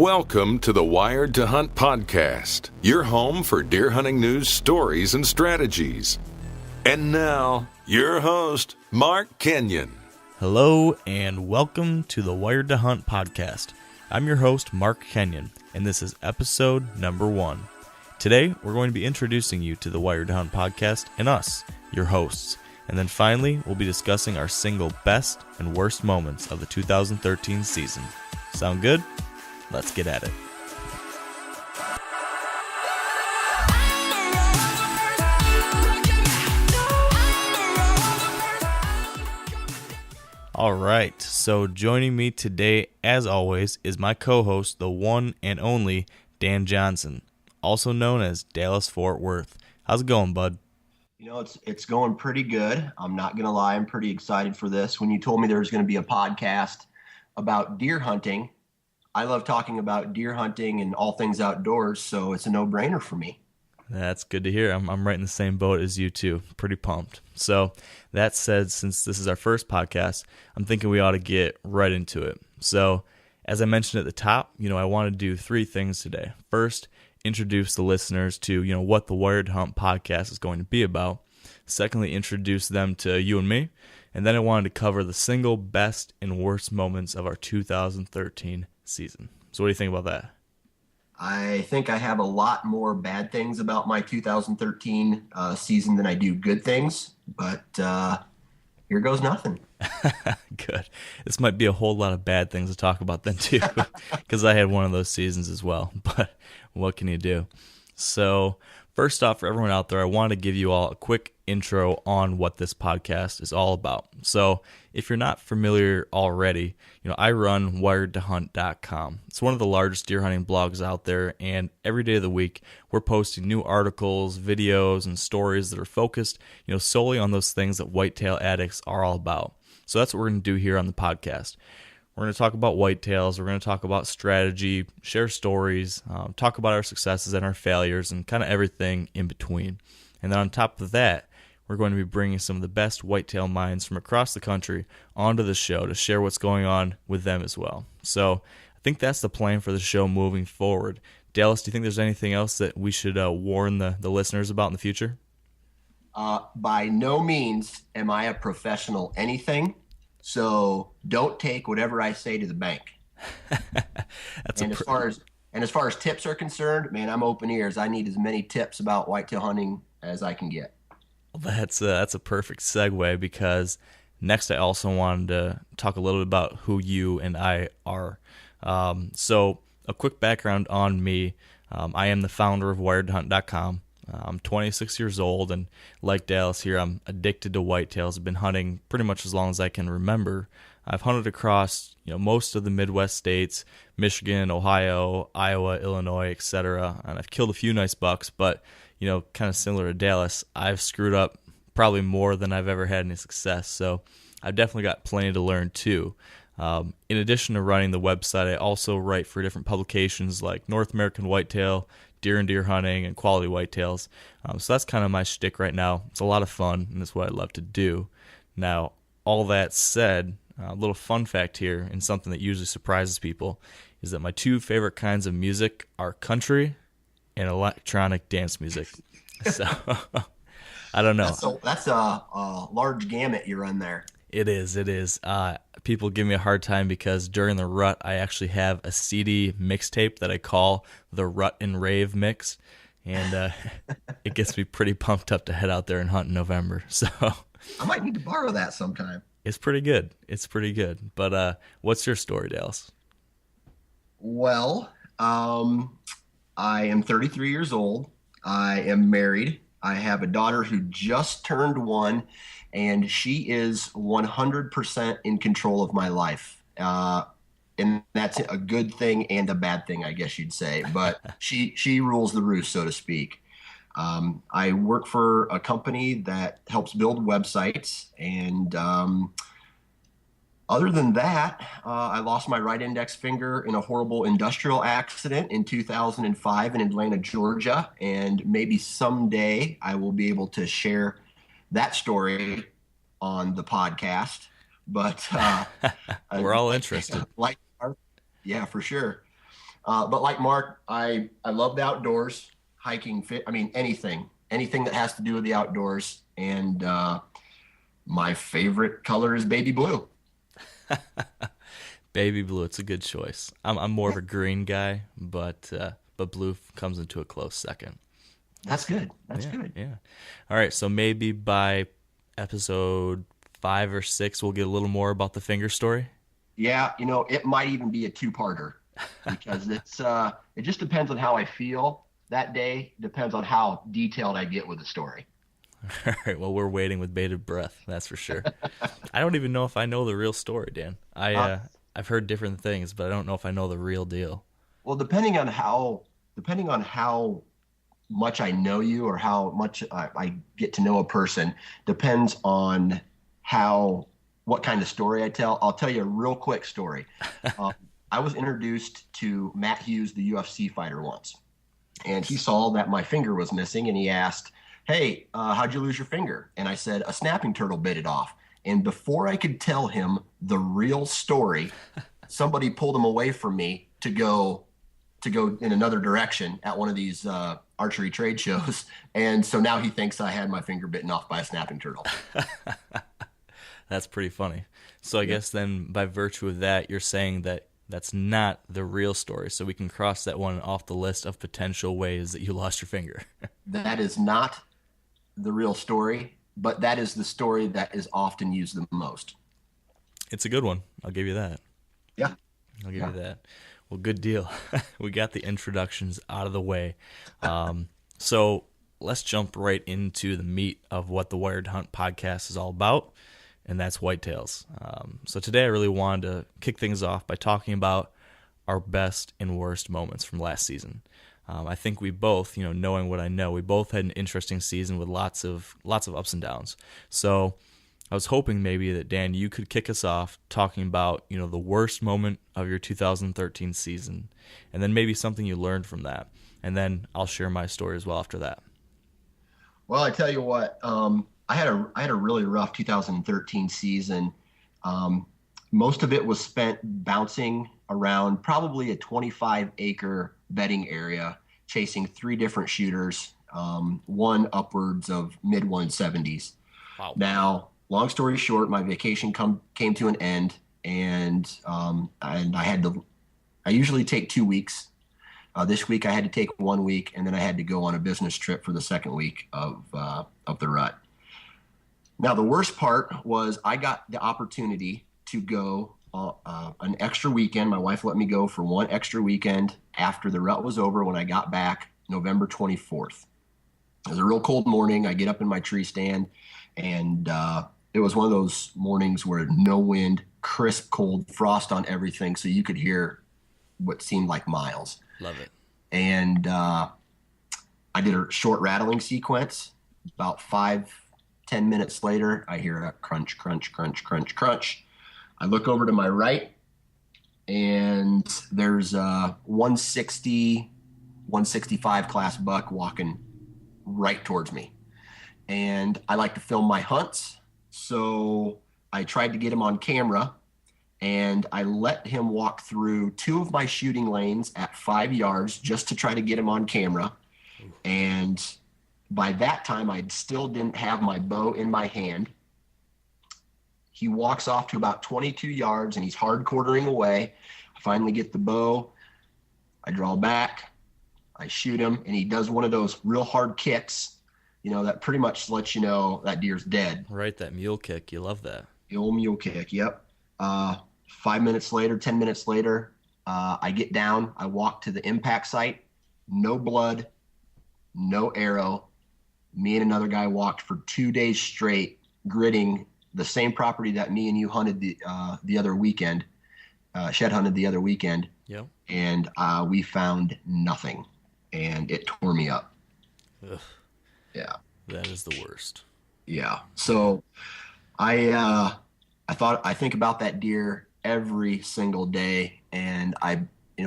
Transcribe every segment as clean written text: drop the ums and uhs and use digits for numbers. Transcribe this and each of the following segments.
Welcome to the Wired to Hunt podcast, your home for deer hunting news, stories, and strategies. And now, your host, Mark Kenyon. Hello, and welcome to the Wired to Hunt podcast. I'm your host, Mark Kenyon, and this is episode number 1. Today, we're going to be introducing you to the Wired to Hunt podcast and us, your hosts. And then finally, we'll be discussing our single best and worst moments of the 2013 season. Sound good? Let's get at it. All right, so joining me today, as always, is my co-host, the one and only Dan Johnson, also known as Dallas Fort Worth. How's it going, bud? You know, it's going pretty good. I'm not going to lie. I'm pretty excited for this. When you told me there was going to be a podcast about deer hunting, I love talking about deer hunting and all things outdoors, so it's a no-brainer for me. That's good to hear. I'm right in the same boat as you too. Pretty pumped. So that said, since this is our first podcast, I'm thinking we ought to get right into it. So as I mentioned at the top, I want to do 3 things today. First, introduce the listeners to, what the Wired Hunt podcast is going to be about. Secondly, introduce them to you and me. And then I wanted to cover the single best and worst moments of our 2013 season. So what do you think about that? I think I have a lot more bad things about my 2013 season than I do good things, but here goes nothing. Good. This might be a whole lot of bad things to talk about then too, because I had one of those seasons as well, but what can you do? So first off, for everyone out there, I want to give you all a quick intro on what this podcast is all about. So if you're not familiar already, I run wiredtohunt.com. It's one of the largest deer hunting blogs out there, and every day of the week, we're posting new articles, videos, and stories that are focused, solely on those things that whitetail addicts are all about. So that's what we're going to do here on the podcast. We're going to talk about whitetails, we're going to talk about strategy, share stories, talk about our successes and our failures, and kind of everything in between. And then on top of that, we're going to be bringing some of the best whitetail minds from across the country onto the show to share what's going on with them as well. So I think that's the plan for the show moving forward. Dallas, do you think there's anything else that we should warn the listeners about in the future? By no means am I a professional anything, so don't take whatever I say to the bank. As far as tips are concerned, man, I'm open ears. I need as many tips about whitetail hunting as I can get. Well, that's a perfect segue, because next I also wanted to talk a little bit about who you and I are. So a quick background on me. I am the founder of wiredhunt.com. I'm 26 years old, and like Dallas here, I'm addicted to whitetails. I've been hunting pretty much as long as I can remember. I've hunted across most of the Midwest states, Michigan, Ohio, Iowa, Illinois, etc. And I've killed a few nice bucks, but kind of similar to Dallas, I've screwed up probably more than I've ever had any success. So I've definitely got plenty to learn too. In addition to running the website, I also write for different publications like North American Whitetail, Deer and Deer Hunting, and Quality Whitetails. So that's kind of my shtick right now. It's a lot of fun, and it's what I love to do. Now, all that said, a little fun fact here, and something that usually surprises people, is that my 2 favorite kinds of music are country and electronic dance music. So I don't know. That's a large gamut you run there. It is. People give me a hard time because during the rut, I actually have a CD mixtape that I call the Rut and Rave Mix, and it gets me pretty pumped up to head out there and hunt in November. So I might need to borrow that sometime. It's pretty good. But what's your story, Dallas? Well, I am 33 years old. I am married. I have a daughter who just turned 1, and she is 100% in control of my life. And that's a good thing and a bad thing, I guess you'd say. But she rules the roost, so to speak. I work for a company that helps build websites, and other than that, I lost my right index finger in a horrible industrial accident in 2005 in Atlanta, Georgia, and maybe someday I will be able to share that story on the podcast. But we're all interested. Yeah, for sure. But like Mark, I love the outdoors, hiking, I mean, anything that has to do with the outdoors. And my favorite color is baby blue. Baby blue, it's a good choice. I'm more of a green guy, but blue comes into a close second. That's good. That's Yeah, good. yeah. All right, so maybe by episode 5 or 6, we'll get a little more about the finger story. Yeah, it might even be a two-parter because it just depends on how I feel that day. Depends on how detailed I get with the story. All right, well, we're waiting with bated breath, that's for sure. I don't even know if I know the real story, Dan. I've heard different things, but I don't know if I know the real deal. Well, depending on how much I know you or how much I get to know a person, depends on what kind of story I tell. I'll tell you a real quick story. I was introduced to Matt Hughes, the UFC fighter, once, and he saw that my finger was missing, and he asked, "Hey, how'd you lose your finger?" And I said, "A snapping turtle bit it off." And before I could tell him the real story, somebody pulled him away from me to go in another direction at one of these archery trade shows. And so now he thinks I had my finger bitten off by a snapping turtle. That's pretty funny. So I guess then by virtue of that, you're saying that that's not the real story. So we can cross that one off the list of potential ways that you lost your finger. That is not the real story, but that is the story that is often used the most. It's a good one. I'll give you that. Yeah. I'll give you that. Well, good deal. We got the introductions out of the way. So let's jump right into the meat of what the Wired Hunt podcast is all about, and that's whitetails. So today I really wanted to kick things off by talking about our best and worst moments from last season. I think we both, knowing what I know, we both had an interesting season with lots of ups and downs. So I was hoping maybe that, Dan, you could kick us off talking about, the worst moment of your 2013 season, and then maybe something you learned from that. And then I'll share my story as well after that. Well, I tell you what, I had a really rough 2013 season. Most of it was spent bouncing around probably a 25-acre bedding area, chasing 3 different shooters, one upwards of mid-170s. Wow. Now, long story short, my vacation came to an end, and I usually take 2 weeks. This week I had to take 1 week, and then I had to go on a business trip for the second week of the rut. Now, the worst part was I got the opportunity to go an extra weekend. My wife let me go for one extra weekend after the rut was over when I got back November 24th. It was a real cold morning. I get up in my tree stand, and it was one of those mornings where no wind, crisp, cold, frost on everything, so you could hear what seemed like miles. Love it. And I did a short rattling sequence. About 5-10 minutes later, I hear a crunch, crunch, crunch, crunch, crunch. I look over to my right, and there's a 160, 165 class buck walking right towards me. And I like to film my hunts, so I tried to get him on camera, and I let him walk through 2 of my shooting lanes at 5 yards just to try to get him on camera. And by that time, I still didn't have my bow in my hand. He walks off to about 22 yards, and he's hard quartering away. I finally get the bow. I draw back. I shoot him, and he does one of those real hard kicks, that pretty much lets you know that deer's dead. Right, that mule kick. You love that. The old mule kick, yep. 5 minutes later, 10 minutes later, I get down. I walk to the impact site. No blood, no arrow. Me and another guy walked for 2 days straight, gridding the same property that me and you hunted the other weekend, shed hunted the other weekend. Yep. And we found nothing, and it tore me up. Ugh. Yeah. That is the worst. Yeah. So I think about that deer every single day, and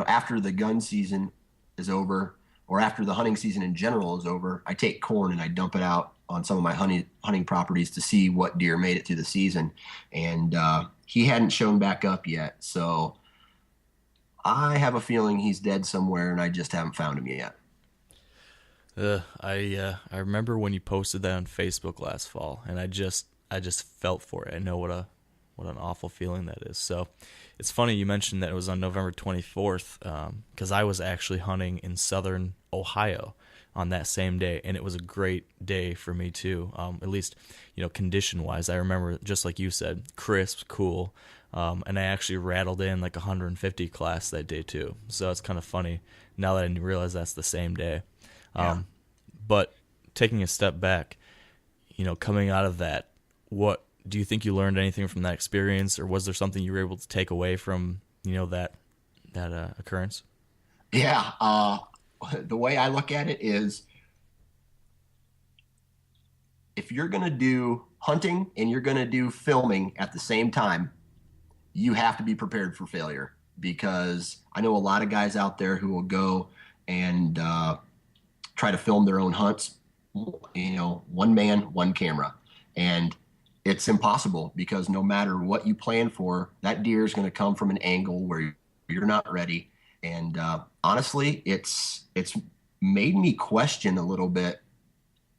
after the gun season is over, or after the hunting season in general is over, I take corn and I dump it out on some of my hunting properties to see what deer made it through the season. And he hadn't shown back up yet. So I have a feeling he's dead somewhere, and I just haven't found him yet. I remember when you posted that on Facebook last fall, and I just felt for it. I know what an awful feeling that is. So it's funny you mentioned that it was on November 24th, because I was actually hunting in southern Ohio on that same day, and it was a great day for me too. At least, condition wise, I remember, just like you said, crisp, cool, and I actually rattled in like 150 class that day too. So it's kind of funny now that I realize that's the same day. Yeah. But taking a step back, coming out of that, what do you think you learned anything from that experience, or was there something you were able to take away from that occurrence? Yeah. The way I look at it is, if you're going to do hunting and you're going to do filming at the same time, you have to be prepared for failure, because I know a lot of guys out there who will go and try to film their own hunts, one man, one camera. And it's impossible, because no matter what you plan for, that deer is going to come from an angle where you're not ready. And honestly, it's made me question a little bit,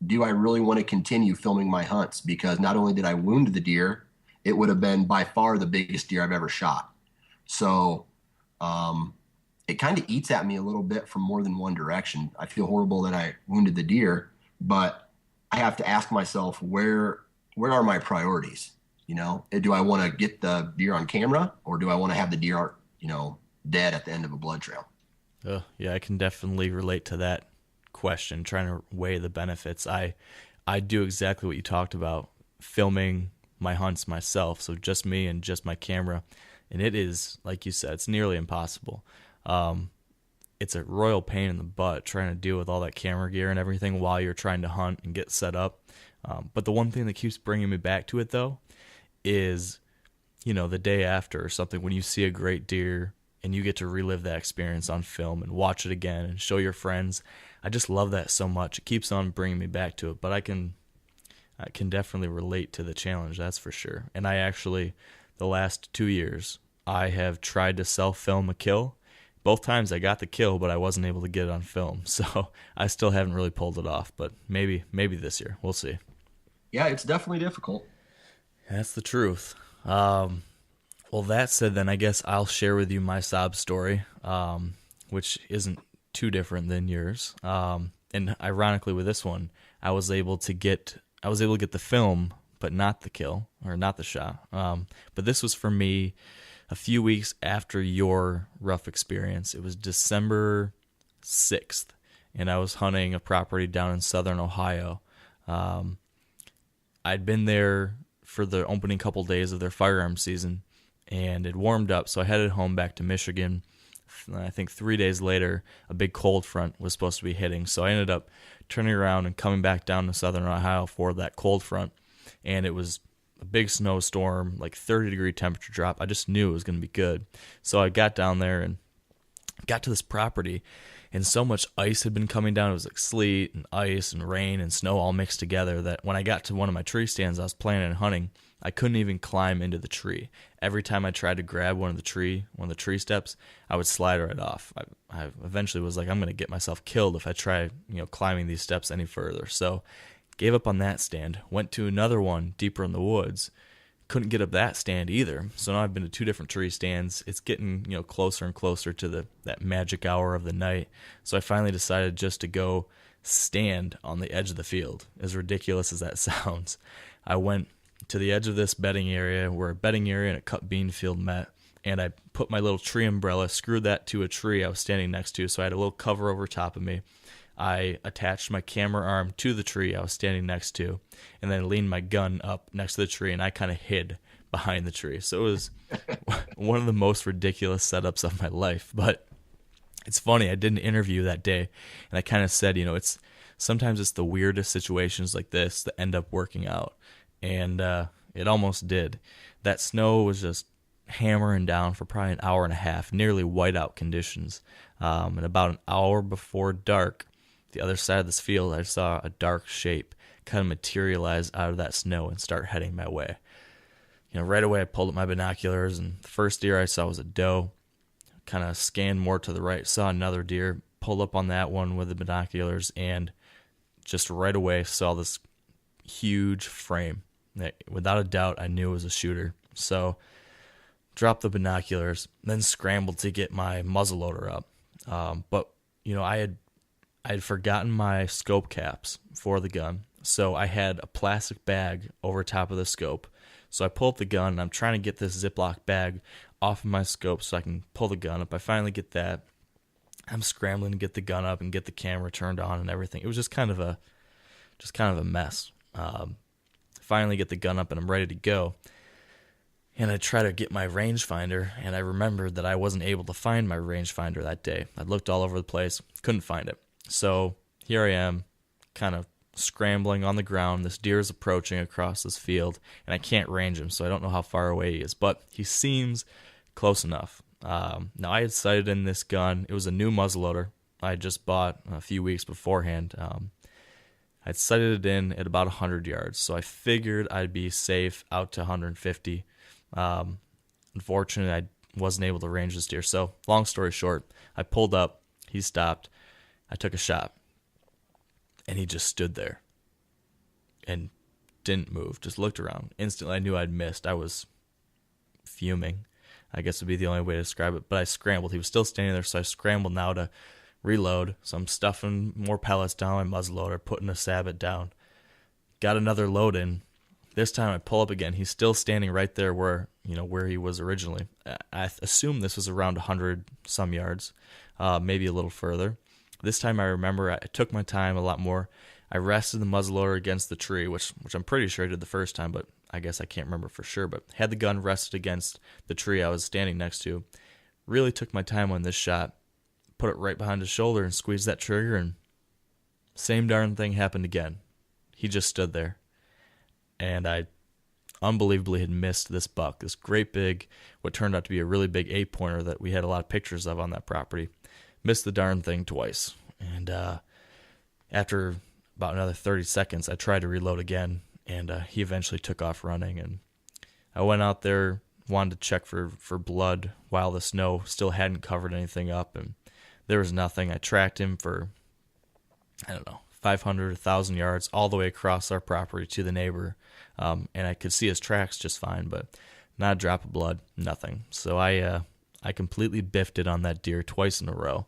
do I really want to continue filming my hunts? Because not only did I wound the deer, it would have been by far the biggest deer I've ever shot. So it kind of eats at me a little bit from more than one direction. I feel horrible that I wounded the deer, but I have to ask myself, where are my priorities? Do I want to get the deer on camera, or do I want to have the deer, dead at the end of a blood trail? Yeah, I can definitely relate to that question, trying to weigh the benefits. I do exactly what you talked about, filming my hunts myself, so just me and just my camera, and it is, like you said, it's nearly impossible. It's a royal pain in the butt trying to deal with all that camera gear and everything while you're trying to hunt and get set up. But the one thing that keeps bringing me back to it, though, is, the day after or something, when you see a great deer and you get to relive that experience on film and watch it again and show your friends. I just love that so much. It keeps on bringing me back to it, but I can definitely relate to the challenge, that's for sure. And I actually, the last 2 years, I have tried to self-film a kill. Both times I got the kill, but I wasn't able to get it on film. So I still haven't really pulled it off, but maybe this year. We'll see. Yeah, it's definitely difficult. That's the truth. Well, that said, then I guess I'll share with you my sob story, which isn't too different than yours. And ironically, with this one, I was able to get the film, but not the kill, or not the shot. But this was for me a few weeks after your rough experience. It was December 6th, and I was hunting a property down in southern Ohio. I'd been there for the opening couple days of their firearm season, and it warmed up, so I headed home back to Michigan. I think 3 days later, a big cold front was supposed to be hitting, so I ended up turning around and coming back down to southern Ohio for that cold front, and it was a big snowstorm, like 30-degree temperature drop. I just knew it was going to be good. So I got down there and got to this property, and so much ice had been coming down. It was like sleet and ice and rain and snow all mixed together that when I got to one of my tree stands I was planning on hunting, I couldn't even climb into the tree. Every time I tried to grab one of the tree steps, I would slide right off. I eventually was like, I'm going to get myself killed if I try, climbing these steps any further. So gave up on that stand, went to another one deeper in the woods, couldn't get up that stand either. So now I've been to two different tree stands. It's getting, closer and closer to that magic hour of the night. So I finally decided just to go stand on the edge of the field. As ridiculous as that sounds, I went to the edge of this bedding area where a bedding area and a cut bean field met, and I put my little tree umbrella, screwed that to a tree I was standing next to, so I had a little cover over top of me. I attached my camera arm to the tree I was standing next to, and then leaned my gun up next to the tree, and I kind of hid behind the tree. So it was one of the most ridiculous setups of my life. But it's funny, I did an interview that day, and I kind of said, sometimes it's the weirdest situations like this that end up working out. And it almost did. That snow was just hammering down for probably an hour and a half, nearly whiteout conditions. And about an hour before dark, the other side of this field, I saw a dark shape kind of materialize out of that snow and start heading my way. Right away I pulled up my binoculars, and the first deer I saw was a doe. kind of scanned more to the right, saw another deer, pulled up on that one with the binoculars, and just right away saw this huge frame that without a doubt I knew it was a shooter. So dropped the binoculars, then scrambled to get my muzzleloader up. But I had forgotten my scope caps for the gun, so I had a plastic bag over top of the scope. So I pull up the gun, and I'm trying to get this Ziploc bag off of my scope so I can pull the gun up. I finally get that. I'm scrambling to get the gun up and get the camera turned on and everything. It was just kind of a mess. Finally get the gun up and I'm ready to go. And I try to get my rangefinder, and I remembered that I wasn't able to find my rangefinder that day. I looked all over the place, couldn't find it. So here I am, kind of scrambling on the ground. This deer is approaching across this field, and I can't range him, so I don't know how far away he is, but he seems close enough. Now, I had sighted in this gun. It was a new muzzleloader I had just bought a few weeks beforehand. I'd sighted it in at about 100 yards, so I figured I'd be safe out to 150. Unfortunately, I wasn't able to range this deer. So, long story short, I pulled up, he stopped, I took a shot, and he just stood there and didn't move, just looked around. Instantly, I knew I'd missed. I was fuming, I guess would be the only way to describe it, but I scrambled. He was still standing there, so I scrambled now to reload. So I'm stuffing more pellets down my muzzleloader, putting a sabot down. Got another load in. This time I pull up again. He's still standing right there where he was originally. I assume this was around 100 some yards, maybe a little further. This time I remember I took my time a lot more. I rested the muzzleloader against the tree, which I'm pretty sure I did the first time, but I guess I can't remember for sure. But had the gun rested against the tree I was standing next to. Really took my time on this shot. Put it right behind his shoulder and squeezed that trigger, and same darn thing happened again. He just stood there. And I unbelievably had missed this buck, this great big, what turned out to be a really big 8-pointer that we had a lot of pictures of on that property. Missed the darn thing twice. And after about another 30 seconds, I tried to reload again, and he eventually took off running. And I went out there, wanted to check for blood while the snow still hadn't covered anything up, and there was nothing. I tracked him for, 500, 1,000 yards all the way across our property to the neighbor, and I could see his tracks just fine, but not a drop of blood, nothing. So I completely biffed it on that deer twice in a row,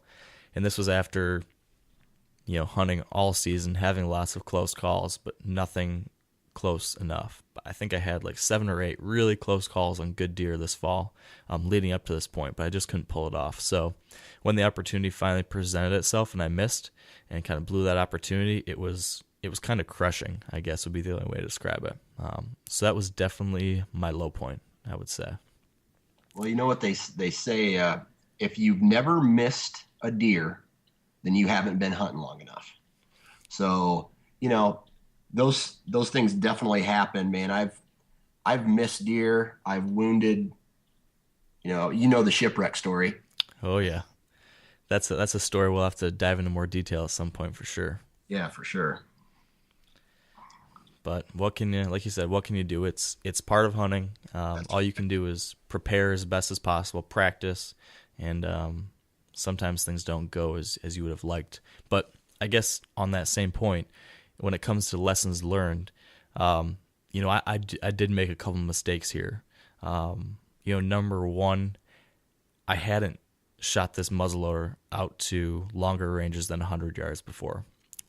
and this was after, hunting all season, having lots of close calls, but nothing close enough. I think I had like 7 or 8 really close calls on good deer this fall, leading up to this point, but I just couldn't pull it off. So when the opportunity finally presented itself and I missed and kind of blew that opportunity, it was kind of crushing, I guess would be the only way to describe it. So that was definitely my low point, I would say. Well, you know what they say, if you've never missed a deer, then you haven't been hunting long enough. So, those things definitely happen, man. I've missed deer. I've wounded, the shipwreck story. Oh yeah. That's a story we'll have to dive into more detail at some point for sure. Yeah, for sure. But what can you do? It's part of hunting. All you can do is prepare as best as possible, practice, and sometimes things don't go as you would have liked. But I guess on that same point, when it comes to lessons learned, I did make a couple mistakes here. Number one, I hadn't shot this muzzleloader out to longer ranges than 100 yards before.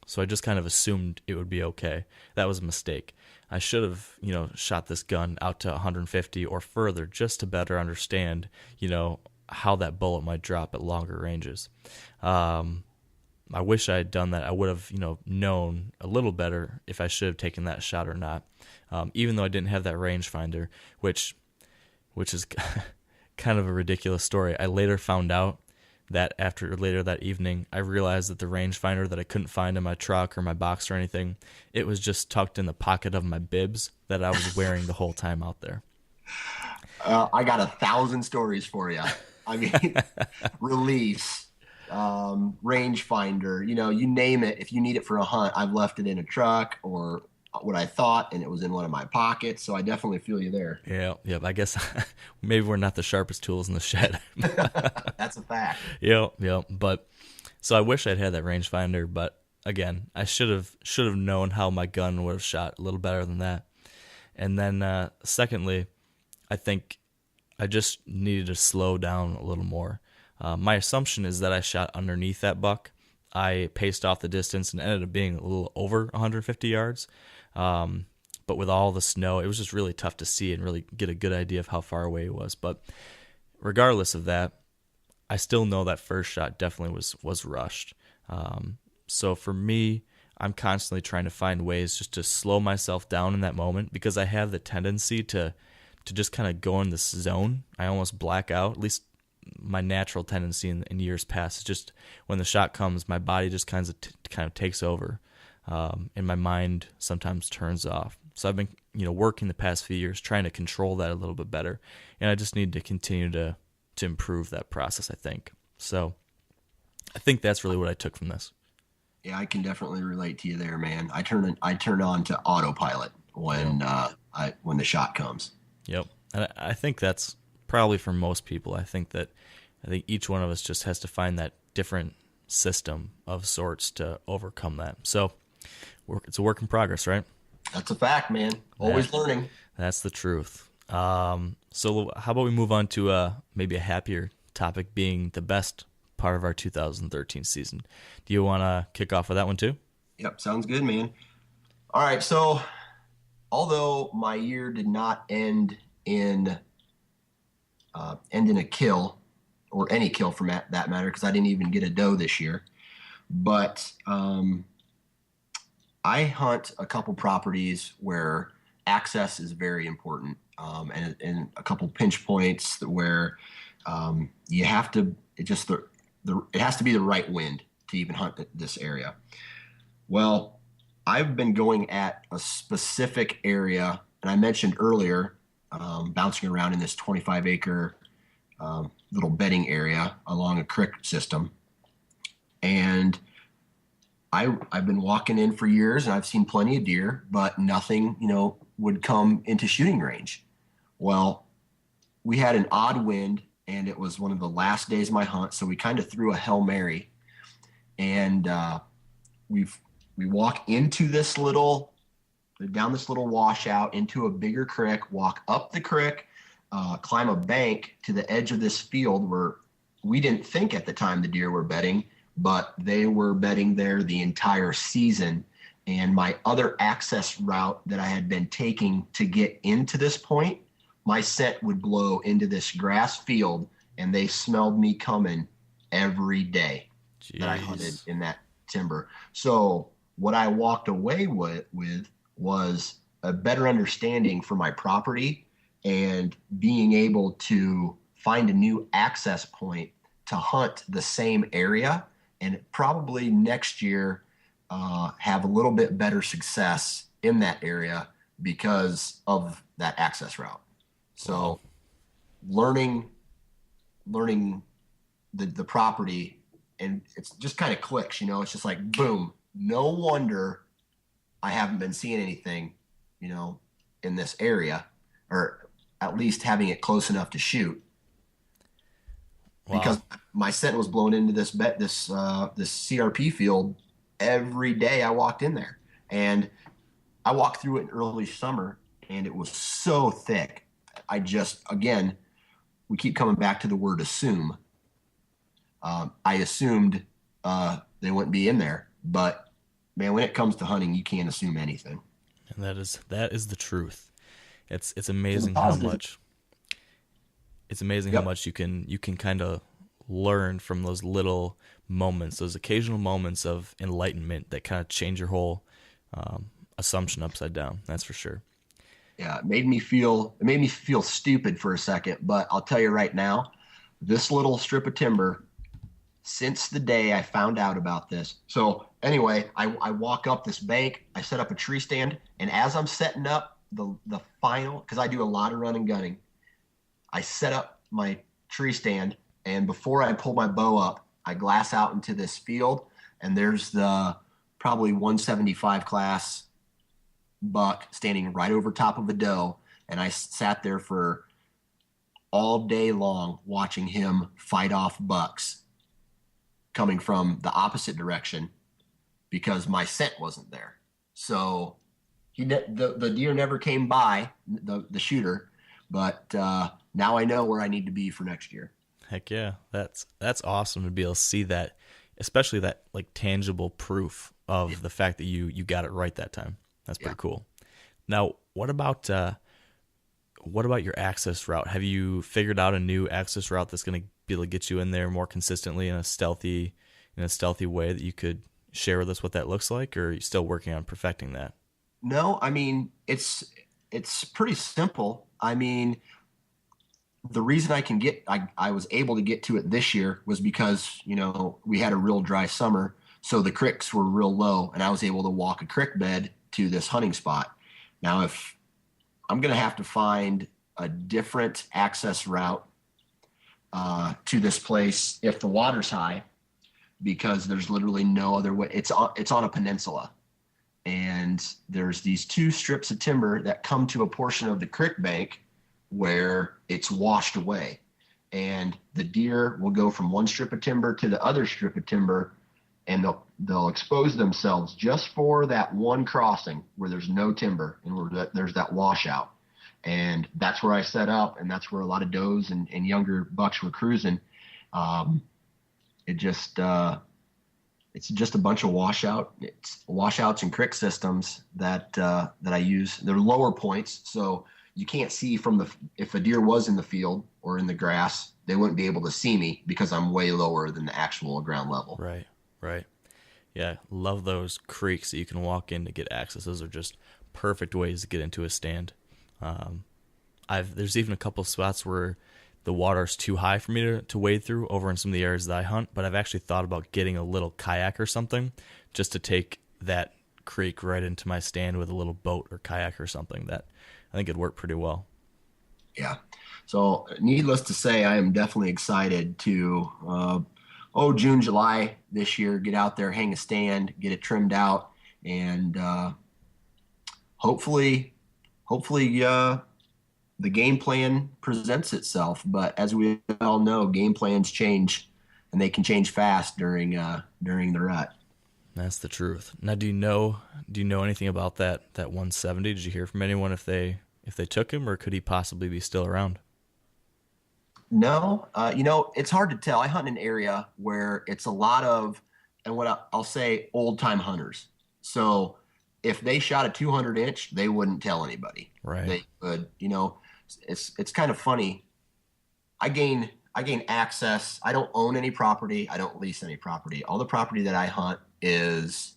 So I just kind of assumed it would be okay. That was a mistake. I should have, shot this gun out to 150 or further just to better understand, how that bullet might drop at longer ranges. I wish I had done that. I would have, known a little better if I should have taken that shot or not. Even though I didn't have that rangefinder, which is kind of a ridiculous story. I later found out that later that evening, I realized that the rangefinder that I couldn't find in my truck or my box or anything, it was just tucked in the pocket of my bibs that I was wearing the whole time out there. I got 1,000 stories for you. I mean, release, rangefinder, you name it. If you need it for a hunt, I've left it in a truck or what I thought, and it was in one of my pockets. So I definitely feel you there. Yeah, yeah. I guess maybe we're not the sharpest tools in the shed. That's a fact. Yep, yep. But so I wish I'd had that rangefinder, but again, I should have known how my gun would have shot a little better than that. And then secondly, I think I just needed to slow down a little more. My assumption is that I shot underneath that buck. I paced off the distance and ended up being a little over 150 yards. But with all the snow, it was just really tough to see and really get a good idea of how far away he was. But regardless of that, I still know that first shot definitely was rushed. So for me, I'm constantly trying to find ways just to slow myself down in that moment, because I have the tendency to just kind of go in this zone. I almost black out. At least my natural tendency in years past is just when the shot comes, my body just kind of takes over, and my mind sometimes turns off. So I've been working the past few years trying to control that a little bit better, and I just need to continue to improve that process, I think. So I think that's really what I took from this. Yeah, I can definitely relate to you there, man. I turn on to autopilot when when the shot comes. Yep. And I think that's probably for most people. I think each one of us just has to find that different system of sorts to overcome that. So it's a work in progress, right? That's a fact, man. Always learning. That's the truth. So how about we move on to maybe a happier topic, being the best part of our 2013 season. Do you want to kick off with that one too? Yep, sounds good, man. All right, so although my year did not end in a kill, or any kill for that matter, because I didn't even get a doe this year, but I hunt a couple properties where access is very important, and a couple pinch points where you have to it has to be the right wind to even hunt this area. Well, I've been going at a specific area, and I mentioned earlier, bouncing around in this 25-acre little bedding area along a creek system. And I've been walking in for years, and I've seen plenty of deer, but nothing, would come into shooting range. Well, we had an odd wind, and it was one of the last days of my hunt, so we kind of threw a Hail Mary, and we walk into down this little washout into a bigger creek, walk up the creek, climb a bank to the edge of this field where we didn't think at the time the deer were bedding, but they were bedding there the entire season. And my other access route that I had been taking to get into this point, my scent would blow into this grass field, and they smelled me coming every day. Jeez. That I hunted in that timber. So what I walked away with was a better understanding for my property and being able to find a new access point to hunt the same area, and probably next year have a little bit better success in that area because of that access route. So learning the property, and it's just kind of clicks, it's just like, boom, no wonder I haven't been seeing anything, in this area, or at least having it close enough to shoot. Wow. Because my scent was blown into this CRP field every day I walked in there. And I walked through it in early summer, and it was so thick. Again, we keep coming back to the word assume. I assumed they wouldn't be in there, but man, when it comes to hunting, you can't assume anything. And that is the truth. It's amazing how much. It's amazing how much you can kind of learn from those little moments, those occasional moments of enlightenment that kind of change your whole assumption upside down. That's for sure. Yeah, it made me feel stupid for a second, but I'll tell you right now, this little strip of timber, since the day I found out about this. So anyway, I walk up this bank, I set up a tree stand, and as I'm setting up the final, because I do a lot of running gunning, I set up my tree stand, and before I pull my bow up, I glass out into this field, and there's the probably 175 class buck standing right over top of a doe, and I sat there for all day long watching him fight off bucks coming from the opposite direction because my scent wasn't there. So the deer never came by the shooter, but now I know where I need to be for next year. Heck yeah, that's awesome to be able to see that, especially that like tangible proof of the fact that you got it right that time. That's pretty cool. Now, what about your access route? Have you figured out a new access route that's going to be able to get you in there more consistently in a stealthy way that you could share with us what that looks like, or are you still working on perfecting that? No, I mean it's pretty simple. I mean, the reason I was able to get to it this year was because, we had a real dry summer, so the creeks were real low, and I was able to walk a creek bed to this hunting spot. Now, if I'm going to have to find a different access route to this place if the water's high, because there's literally no other way. It's on a peninsula, and there's these two strips of timber that come to a portion of the creek bank where it's washed away, and the deer will go from one strip of timber to the other strip of timber, and they'll expose themselves just for that one crossing where there's no timber and where there's that washout. And that's where I set up, and that's where a lot of does and younger bucks were cruising. It's just a bunch of washouts and creek systems that I use. They're lower points, so you can't see if a deer was in the field or in the grass, they wouldn't be able to see me because I'm way lower than the actual ground level. Right. Yeah, love those creeks that you can walk in to get access. Those are just perfect ways to get into a stand. There's even a couple of spots where the water's too high for me to wade through over in some of the areas that I hunt, but I've actually thought about getting a little kayak or something just to take that creek right into my stand with a little boat or kayak or something. That I think it'd work pretty well. Yeah. So needless to say, I am definitely excited to, June, July this year, get out there, hang a stand, get it trimmed out, and hopefully the game plan presents itself. But as we all know, game plans change, and they can change fast during the rut. That's the truth. Now, do you know anything about that 170? Did you hear from anyone if they took him, or could he possibly be still around? No, it's hard to tell. I hunt in an area where it's a lot of, and what I'll say, old time hunters. So if they shot a 200 inch, they wouldn't tell anybody. Right. They would, it's kind of funny. I gain access. I don't own any property. I don't lease any property. All the property that I hunt is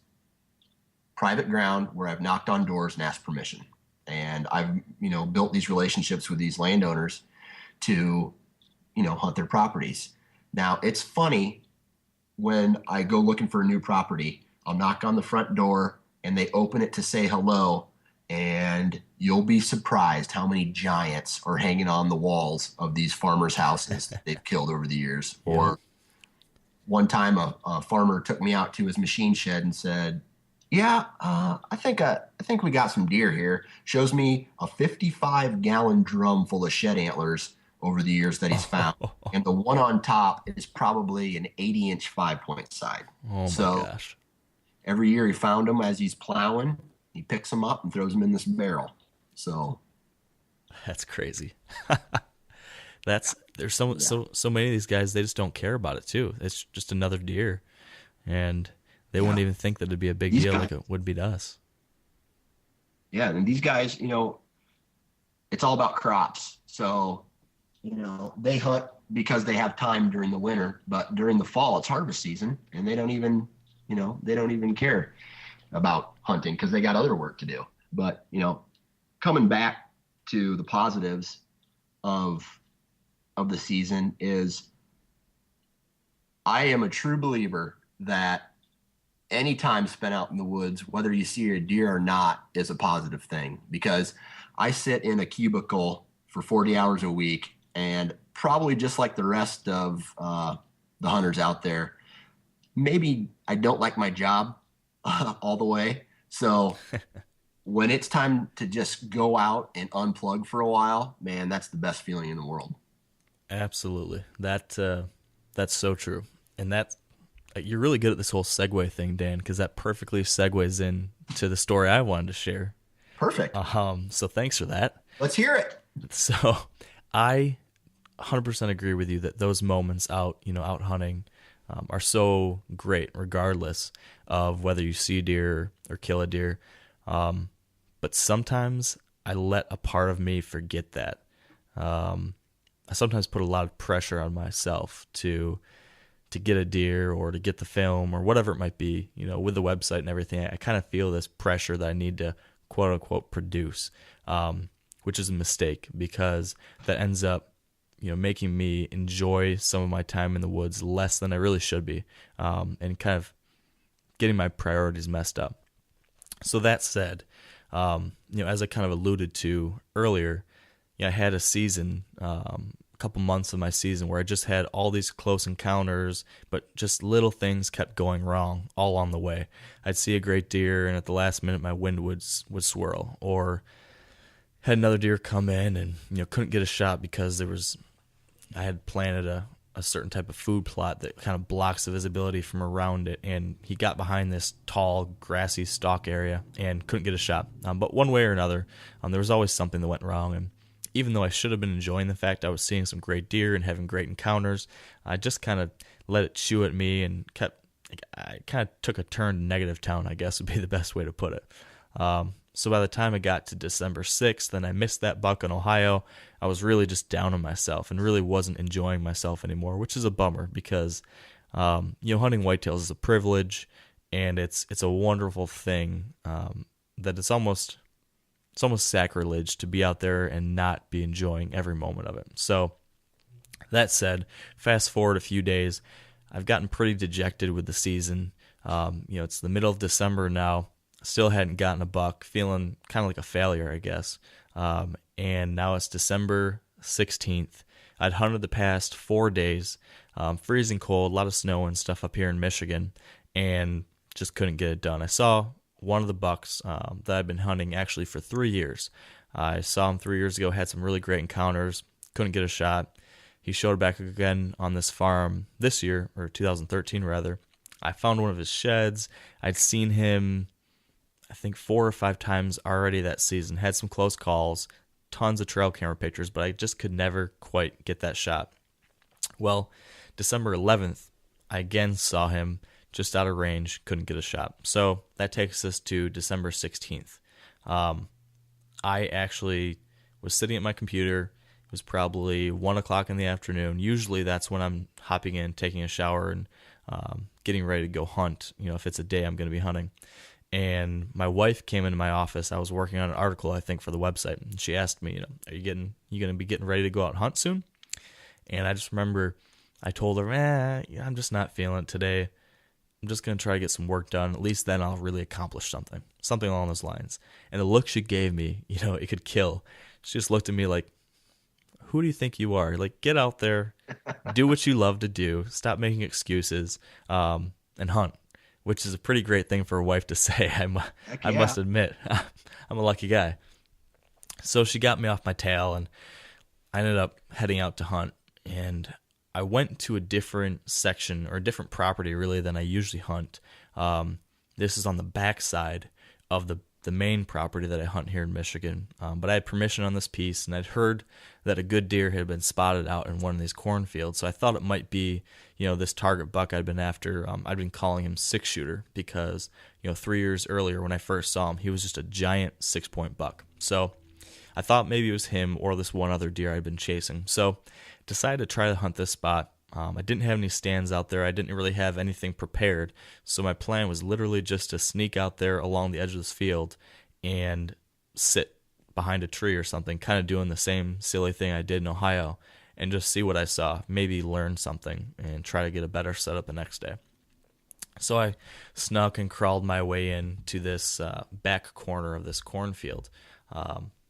private ground where I've knocked on doors and asked permission. And I've, built these relationships with these landowners to, hunt their properties. Now, it's funny when I go looking for a new property, I'll knock on the front door and they open it to say hello, and you'll be surprised how many giants are hanging on the walls of these farmers' houses that they've killed over the years. Yeah. Or one time a farmer took me out to his machine shed and said, yeah, I think we got some deer here. Shows me a 55-gallon drum full of shed antlers over the years that he's found. And the one on top is probably an 80-inch 5-point side. Oh, my gosh. Every year he found them as he's plowing. He picks them up and throws them in this barrel. So that's crazy. There's so many of these guys, they just don't care about it too. It's just another deer, and they wouldn't even think that it'd be a big deal like it would be to us. Yeah, and these guys, it's all about crops. So, they hunt because they have time during the winter, but during the fall it's harvest season, and they don't even care about hunting because they got other work to do. But, coming back to the positives of the season is I am a true believer that any time spent out in the woods, whether you see a deer or not, is a positive thing, because I sit in a cubicle for 40 hours a week, and probably just like the rest of the hunters out there, maybe I don't like my job all the way. So when it's time to just go out and unplug for a while, man, that's the best feeling in the world. Absolutely. That's so true. And that you're really good at this whole segue thing, Dan, because that perfectly segues in to the story I wanted to share. Perfect. So thanks for that. Let's hear it. So I 100% agree with you that those moments out hunting, are so great, regardless of whether you see a deer or kill a deer. But sometimes I let a part of me forget that. I sometimes put a lot of pressure on myself to get a deer or to get the film or whatever it might be, with the website and everything. I kind of feel this pressure that I need to quote unquote produce, which is a mistake because that ends up, making me enjoy some of my time in the woods less than I really should be, and kind of getting my priorities messed up. So that said, as I kind of alluded to earlier, I had a season, a couple months of my season where I just had all these close encounters, but just little things kept going wrong all on the way. I'd see a great deer, and at the last minute, my wind would swirl, or had another deer come in and couldn't get a shot because I had planted a certain type of food plot that kind of blocks the visibility from around it, and he got behind this tall grassy stalk area and couldn't get a shot. But one way or another, there was always something that went wrong, and even though I should have been enjoying the fact I was seeing some great deer and having great encounters, I just kind of let it chew at me and I kind of took a turn to negative town, I guess would be the best way to put it. So by the time I got to December 6th and I missed that buck in Ohio, I was really just down on myself and really wasn't enjoying myself anymore, which is a bummer because, hunting whitetails is a privilege and it's a wonderful thing, that it's almost sacrilege to be out there and not be enjoying every moment of it. So that said, fast forward a few days, I've gotten pretty dejected with the season. It's the middle of December now. Still hadn't gotten a buck, feeling kind of like a failure, I guess. And now it's December 16th. I'd hunted the past 4 days, freezing cold, a lot of snow and stuff up here in Michigan, and just couldn't get it done. I saw one of the bucks that I've been hunting actually for 3 years. I saw him 3 years ago, had some really great encounters, couldn't get a shot. He showed back again on this farm this year, or 2013 rather. I found one of his sheds. I'd seen him, I think 4 or 5 times already that season, had some close calls, tons of trail camera pictures, but I just could never quite get that shot. Well, December 11th, I again saw him just out of range, couldn't get a shot. So that takes us to December 16th. I actually was sitting at my computer. It was probably 1 o'clock in the afternoon. Usually that's when I'm hopping in, taking a shower, and getting ready to go hunt, if it's a day I'm going to be hunting. And my wife came into my office. I was working on an article, I think, for the website. And she asked me, are you going to be getting ready to go out and hunt soon? And I just remember I told her, I'm just not feeling it today. I'm just going to try to get some work done. At least then I'll really accomplish something along those lines. And the look she gave me, it could kill. She just looked at me like, who do you think you are? Like, get out there, do what you love to do, stop making excuses, and hunt, which is a pretty great thing for a wife to say. I must admit, I'm a lucky guy. So she got me off my tail, and I ended up heading out to hunt. And I went to a different section or a different property really than I usually hunt. This is on the back side of the main property that I hunt here in Michigan. But I had permission on this piece, and I'd heard that a good deer had been spotted out in one of these cornfields. So I thought it might be, this target buck I'd been after. I'd been calling him 6-shooter because, 3 years earlier when I first saw him, he was just a giant 6-point buck. So I thought maybe it was him or this one other deer I'd been chasing. So decided to try to hunt this spot. I didn't have any stands out there. I didn't really have anything prepared. So my plan was literally just to sneak out there along the edge of this field and sit behind a tree or something, kind of doing the same silly thing I did in Ohio, and just see what I saw, maybe learn something, and try to get a better setup the next day. So I snuck and crawled my way into this back corner of this cornfield.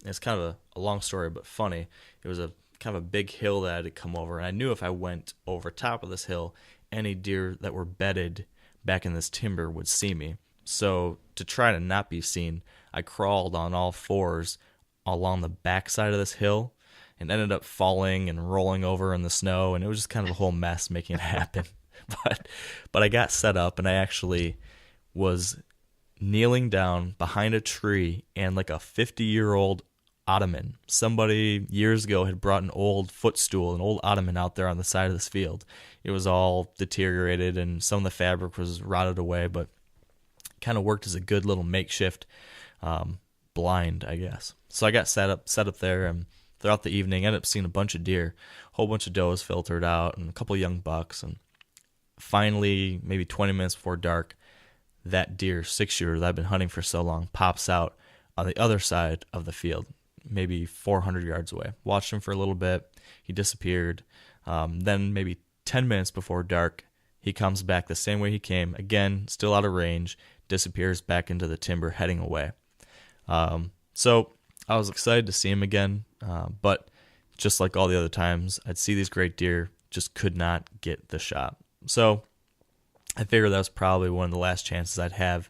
It's kind of a long story, but funny. It was a kind of a big hill that I had to come over, and I knew if I went over top of this hill, any deer that were bedded back in this timber would see me. So to try to not be seen, I crawled on all fours along the backside of this hill and ended up falling and rolling over in the snow, and it was just kind of a whole mess making it happen. But I got set up, and I actually was kneeling down behind a tree, and like a 50-year-old ottoman. Somebody years ago had brought an old footstool, an old ottoman out there on the side of this field. It was all deteriorated, and some of the fabric was rotted away, but kind of worked as a good little makeshift blind, I guess. So I got set up there, and throughout the evening, I ended up seeing a bunch of deer, a whole bunch of does filtered out, and a couple young bucks. And finally, maybe 20 minutes before dark, that deer, 6-shooter that I've been hunting for so long, pops out on the other side of the field, maybe 400 yards away. Watched him for a little bit. He disappeared. Then maybe 10 minutes before dark, he comes back the same way he came. Again, still out of range, disappears back into the timber, heading away. So I was excited to see him again, but just like all the other times, I'd see these great deer, just could not get the shot. So I figured that was probably one of the last chances I'd have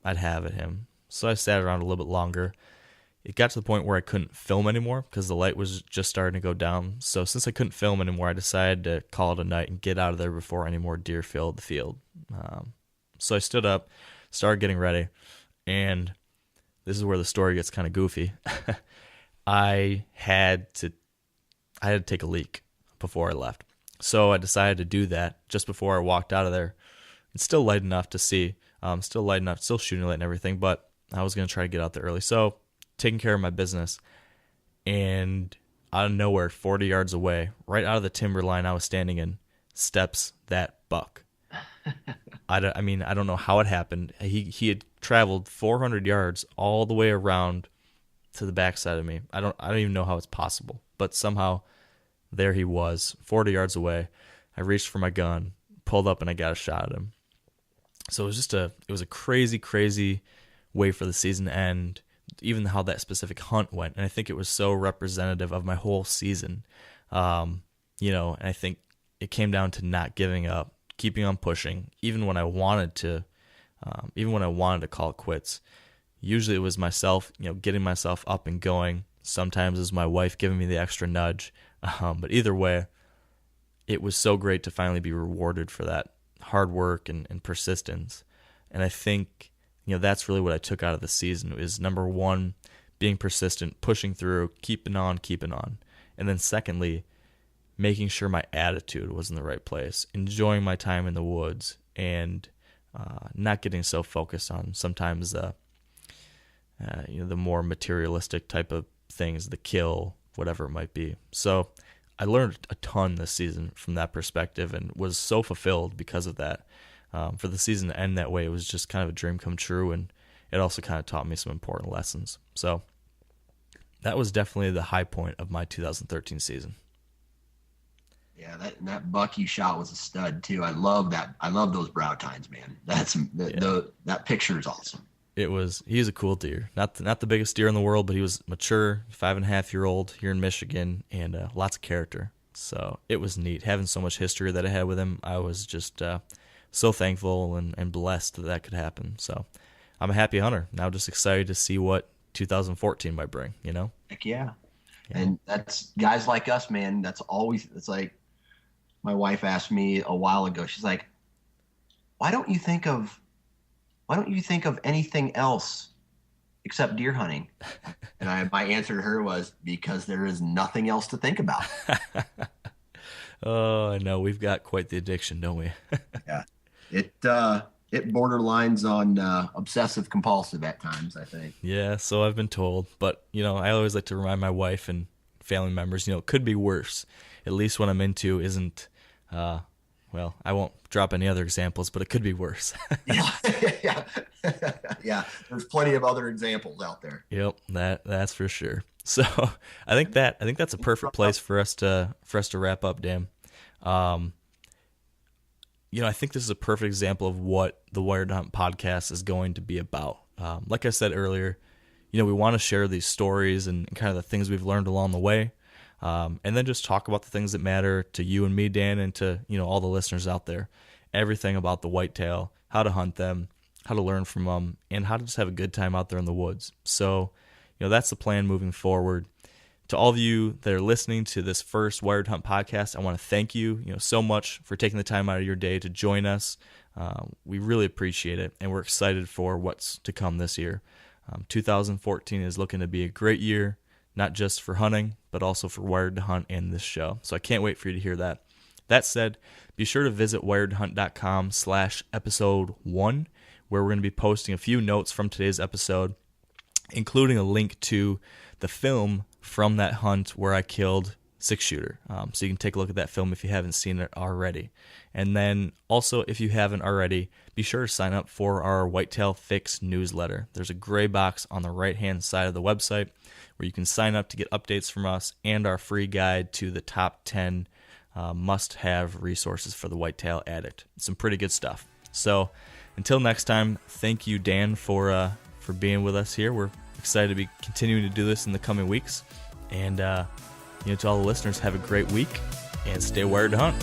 at him. So I sat around a little bit longer. It got to the point where I couldn't film anymore because the light was just starting to go down. So since I couldn't film anymore, I decided to call it a night and get out of there before any more deer filled the field. So I stood up, started getting ready, and this is where the story gets kind of goofy. I had to take a leak before I left. So I decided to do that just before I walked out of there. It's still light enough to see, still shooting light and everything, but I was going to try to get out there early. So taking care of my business, and out of nowhere, 40 yards away, right out of the timber line I was standing in, steps that buck. I don't know how it happened. He had traveled 400 yards all the way around to the backside of me. I don't even know how it's possible, but somehow there he was, 40 yards away. I reached for my gun, pulled up, and I got a shot at him. So it was a crazy, crazy way for the season to end, even how that specific hunt went. And I think it was so representative of my whole season. And I think it came down to not giving up, keeping on pushing, even when I wanted to call it quits. Usually it was myself, getting myself up and going. Sometimes it was my wife giving me the extra nudge. But either way, it was so great to finally be rewarded for that hard work and persistence. And I think, that's really what I took out of the season is, number one, being persistent, pushing through, keeping on. And then secondly, making sure my attitude was in the right place, enjoying my time in the woods, and not getting so focused on sometimes the more materialistic type of things, the kill, whatever it might be. So I learned a ton this season from that perspective and was so fulfilled because of that. For the season to end that way, it was just kind of a dream come true, and it also kind of taught me some important lessons. So that was definitely the high point of my 2013 season. Yeah, that buck you shot was a stud too. I love that. I love those brow tines, man. That picture is awesome. He's a cool deer. Not the biggest deer in the world, but he was mature, 5.5-year-old here in Michigan, and lots of character. So it was neat having so much history that I had with him. I was just so thankful and blessed that could happen. So I'm a happy hunter now, just excited to see what 2014 might bring. Heck yeah. And that's guys like us, man. It's like my wife asked me a while ago. She's like, why don't you think of anything else except deer hunting? And my answer to her was, because there is nothing else to think about. Oh, I know. We've got quite the addiction, don't we? Yeah. It borderlines on obsessive compulsive at times, I think. Yeah, so I've been told. But, I always like to remind my wife and family members, it could be worse. At least what I'm into isn't, well, I won't drop any other examples, but it could be worse. Yeah. Yeah. There's plenty of other examples out there. Yep, that's for sure. So I think that's a perfect place for us to wrap up, Dan. I think this is a perfect example of what the Wired to Hunt podcast is going to be about. Like I said earlier, we want to share these stories and kind of the things we've learned along the way, and then just talk about the things that matter to you and me, Dan, and to all the listeners out there. Everything about the whitetail, how to hunt them, how to learn from them, and how to just have a good time out there in the woods. So, that's the plan moving forward. To all of you that are listening to this first Wired Hunt podcast, I want to thank you, so much for taking the time out of your day to join us. We really appreciate it, and we're excited for what's to come this year. 2014 is looking to be a great year, not just for hunting, but also for Wired to Hunt and this show. So I can't wait for you to hear that. That said, be sure to visit wiredhunt.com/episode1, where we're going to be posting a few notes from today's episode, including a link to the film from that hunt where I killed 6-shooter. So you can take a look at that film if you haven't seen it already. And then also, if you haven't already, be sure to sign up for our Whitetail Fix newsletter. There's a gray box on the right-hand side of the website where you can sign up to get updates from us and our free guide to the top 10 must-have resources for the whitetail addict. Some pretty good stuff. So until next time, thank you, Dan, for being with us here. We're excited to be continuing to do this in the coming weeks. And to all the listeners, have a great week and stay wired to hunt.